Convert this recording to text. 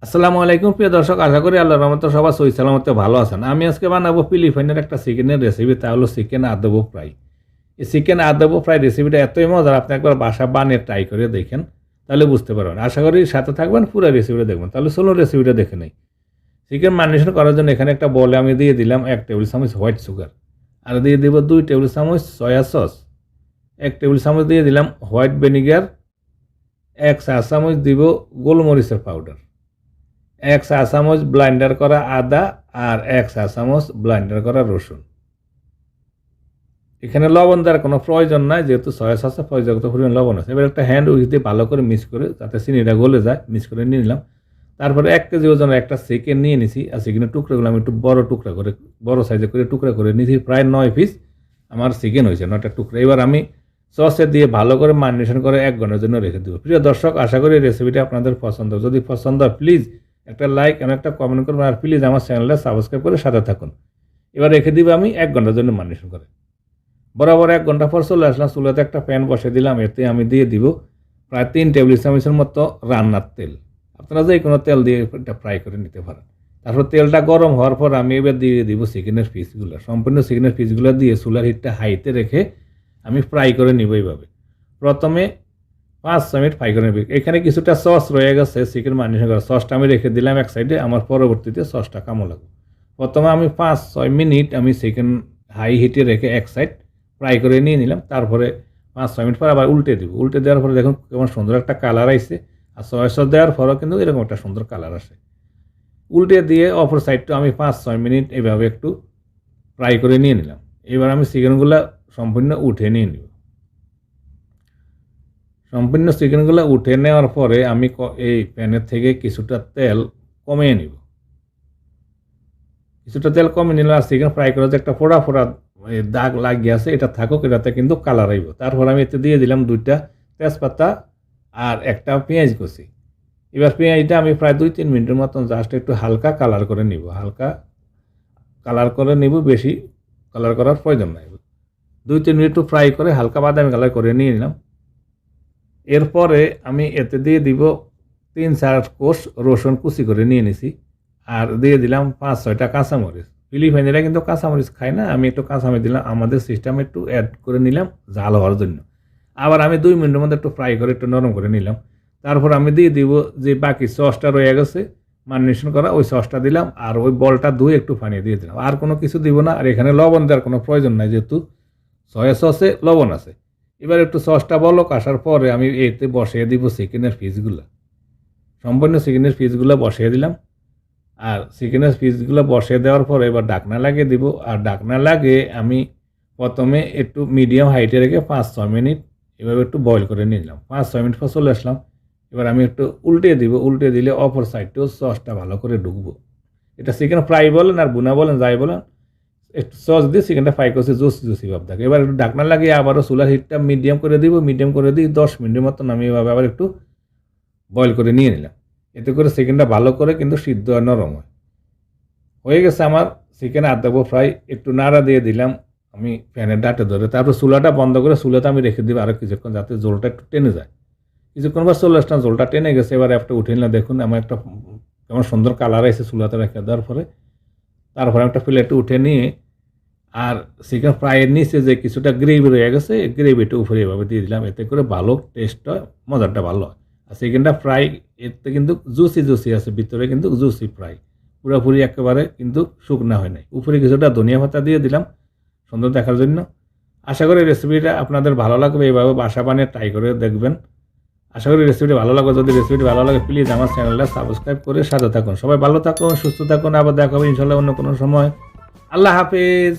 আসসালামু আলাইকুম প্রিয় দর্শক, আশা করি আল্লাহর রহমতে সবাই সহি সালামতে ভালো আছেন। আমি আজকে বানাবো ফিলিপাইনের একটা চিকেনের রেসিপি, তা হলো চিকেন আদবো ফ্রাই। এই চিকেন আদবো ফ্রাই রেসিপিটা এতই মজার, আপনি একবার বাসা বানিয়ে ট্রাই করে দেখেন, তাহলে বুঝতে পারবেন। আশা করি সাথে থাকবেন, পুরো রেসিপিটা দেখবেন। তাহলে চলুন রেসিপিটা দেখে নেই। চিকেন ম্যারিনেশন করার জন্য এখানে একটা বলে আমি দিয়ে দিলাম 1 টেবিল চামচ হোয়াইট সুগার, আর দিয়ে দেবো 2 টেবিল চামচ সয়া সস, 1 টেবিল চামচ দিয়ে দিলাম হোয়াইট ভিনেগার, 1 চা চামচ দিব গোলমরিচের পাউডার, 1 চা চামচ ব্লেন্ডার করা আদা, আর 1 চা চামচ ব্লেন্ডার করা রসুন। এখানে লবণ দেওয়ার কোনো প্রয়োজন নাই, যেহেতু সয়া সসে পর্যাপ্ত পরিমাণ লবণ আছে। এবার একটা হ্যান্ড উইচ দিয়ে ভালো করে মিক্স করে, যাতে চিনিটা গলে যায়, মিক্স করে নিয়ে নিলাম। তারপরে 1 কেজি ওজনের একটা চিকেন নিয়ে নিছি, আর চিকেনের টুকরাগুলো আমি একটু বড় টুকরা করে, বড় সাইজে করে টুকরা করে নিয়েছি। প্রায় 9 পিস আমার চিকেন হয়েছে, 9টা টুকরা। এবার আমি সসে দিয়ে ভালো করে ম্যারিনেশন করে 1 ঘন্টার জন্য রেখে দেবো। প্রিয় দর্শক, আশা করি রেসিপিটা আপনাদের পছন্দ। যদি পছন্দ হয় প্লিজ একটা লাইক এবং একটা কমেন্ট করবেন, আর প্লিজ আমার চ্যানেলটা সাবস্ক্রাইব করে সাথে থাকুন। এবার রেখে দিব আমি 1 ঘন্টার জন্য ম্যারিনেশন করে। বরাবর 1 ঘন্টা পর চলে আসলাম, চুলাতে একটা প্যান বসে দিলাম। এতে আমি দিয়ে দিব প্রায় 3 টেবিল চামচের মতো রান্নার তেল। আপনারা যে কোনো তেল দিয়ে এটা ফ্রাই করে নিতে পারেন। তারপর তেলটা গরম হওয়ার পর আমি এবার দিয়ে দিব চিকেনের পিসগুলো। সম্পূর্ণ চিকেনের পিসগুলো দিয়ে চুলার হিটটা হাইতে রেখে আমি ফ্রাই করে নিব। এইভাবে প্রথমে 5-6 মিনিট ফ্রাই করে নেব। এখানে কিছুটা সস রয়ে গেছে চিকেন ম্যারিনেশন করা, সসটা আমি রেখে দিলাম এক সাইডে, আমার পরবর্তীতে সসটা কামো লাগবে। প্রথমে আমি 5-6 মিনিট আমি চিকেন হাই হিটে রেখে এক সাইড ফ্রাই করে নিয়ে নিলাম। তারপরে 5-6 মিনিট পর আবার উল্টে দিব। উল্টে দেওয়ার পরে দেখুন কেমন সুন্দর একটা কালার আসছে, আর সয়া সস দেওয়ার পরও কিন্তু এরকম একটা সুন্দর কালার আসে। উল্টে দিয়ে অপর সাইডটা আমি 5-6 মিনিট এইভাবে একটু ফ্রাই করে নিয়ে নিলাম। এবার আমি চিকেনগুলো সম্পূর্ণ উঠে নিয়ে নিব। সম্পূর্ণ চিকেনগুলো উঠে নেওয়ার পরে আমি এই প্যানের থেকে কিছুটা তেল কমিয়ে নিব। কিছুটা তেল কমিয়ে নিলাম, আর চিকেন ফ্রাই করার যে একটা ফোড়া ফোড়া দাগ লাগিয়ে আছে, এটা থাকুক, এটাতে কিন্তু কালার আইব। তারপর আমি এতে দিয়ে দিলাম 2টা তেজপাতা আর একটা পেঁয়াজ কুচি। এবার পেঁয়াজটা আমি প্রায় 2-3 মিনিটের মতন জাস্ট একটু হালকা কালার করে নিব। হালকা কালার করে নিব, বেশি কালার করার প্রয়োজন নাই। 2-3 মিনিট ফ্রাই করে হালকা বাদামি কালার করে নিয়ে নিলাম। এরপরে আমি এতে দিয়ে দিব 3-4 কোষ রসুন কুচি করে নিয়ে নিছি, আর দিয়ে দিলাম 5-6টা কাঁচামরিচ। ফিলিপাইনিরা কিন্তু কাঁচামরিচ খায় না, আমি একটু কাঁচামরিচ দিলাম, আমাদের সিস্টেমে একটু অ্যাড করে নিলাম ঝাল হওয়ার জন্য। আবার আমি 2 মিনিটের মধ্যে একটু ফ্রাই করে একটু নরম করে নিলাম। তারপর আমি দিয়ে দিব যে বাকি সসটা রয়ে গেছে ম্যারিনেশন করা, ওই সসটা দিলাম, আর ওই বলটা ধুয়ে একটু পানি দিয়ে দিলাম। আর কোনো কিছু দিব না, আর এখানে লবণ দেওয়ার কোনো প্রয়োজন নাই, যেহেতু সয়া সসে লবণ আছে। এবার একটু সসটা বলক আসার পরে আমি এতে বসিয়ে দিব চিকেনের পিসগুলো। সম্পূর্ণ চিকেনের পিসগুলো বসিয়ে দিলাম, আর চিকেনের পিসগুলো বসিয়ে দেওয়ার পরে এবার ঢাকনা লাগিয়ে দিব। আর ঢাকনা লাগিয়ে আমি প্রথমে একটু মিডিয়াম হাইটে রেখে 5-6 মিনিট এভাবে একটু বয়েল করে নিয়ে নিলাম। 5-6 মিনিট পর চলে আসলাম। এবার আমি একটু উল্টে দিব। উল্টে দিলে অপর সাইডটাও সসটা ভালো করে ঢুকবো। এটা চিকেন ফ্রাই বলেন আর বুনা বলেন, যাই বলেন, একটু সস দিয়ে চিকেনটা ফ্রাই করছে জুসি ভাব থাকে। এবার একটু ঢাকনা লাগিয়ে আবারও চুলার হিটটা মিডিয়াম করে দিব। মিডিয়াম করে দিয়ে 10 মিনিটের মতন আমি এভাবে আবার একটু বয়েল করে নিয়ে নিলাম। এতে করে চিকেনটা ভালো করে কিন্তু সিদ্ধ হয়, নরম হয়। হয়ে গেছে আমার চিকেন আদবো ফ্রাই। একটু নাড়া দিয়ে দিলাম আমি প্যানের ডাটে ধরে। তারপর চুলাটা বন্ধ করে চুলাটা আমি রেখে দিব আরও কিছুক্ষণ, যাতে জলটা একটু টেনে যায়। কিছুক্ষণ পর চলে আসলাম, জলটা টেনে গেছে। এবার একটা উঠে নিলাম, দেখুন আমার একটা কেমন সুন্দর কালার এসে চুলাতে রেখে দেওয়ার পরে। তারপরে একটা প্লেটে উঠে নিয়ে, আর চিকেন ফ্রাইয়ের নিচে যে কিছুটা গ্রেভি রয়ে গেছে, গ্রেভিটা উপরে এভাবে দিয়ে দিলাম। এতে করে ভালো টেস্ট হয়, মজাটা ভালো হয়। আর চিকেনটা ফ্রাই এতে কিন্তু জুসি আছে, ভিতরে কিন্তু জুসি ফ্রাই, পুরোপুরি একেবারে কিন্তু শুকনা হয় নাই। উপরে কিছুটা ধনিয়া পাতা দিয়ে দিলাম সুন্দর দেখার জন্য। আশা করি রেসিপিটা আপনাদের ভালো লাগবে, এইভাবে বাসা বানিয়ে ট্রাই করে দেখবেন। আশা করি রেসিপিটি ভালো লাগবে। যদি রেসিপিটি ভালো লাগে প্লিজ আমার চ্যানেলটা সাবস্ক্রাইব করে সাথে থাকুন। সবাই ভালো থাকুন, সুস্থ থাকুন। আবার দেখা হবে ইনশাল্লাহ অন্য কোনো সময়। আল্লাহ হাফেজ।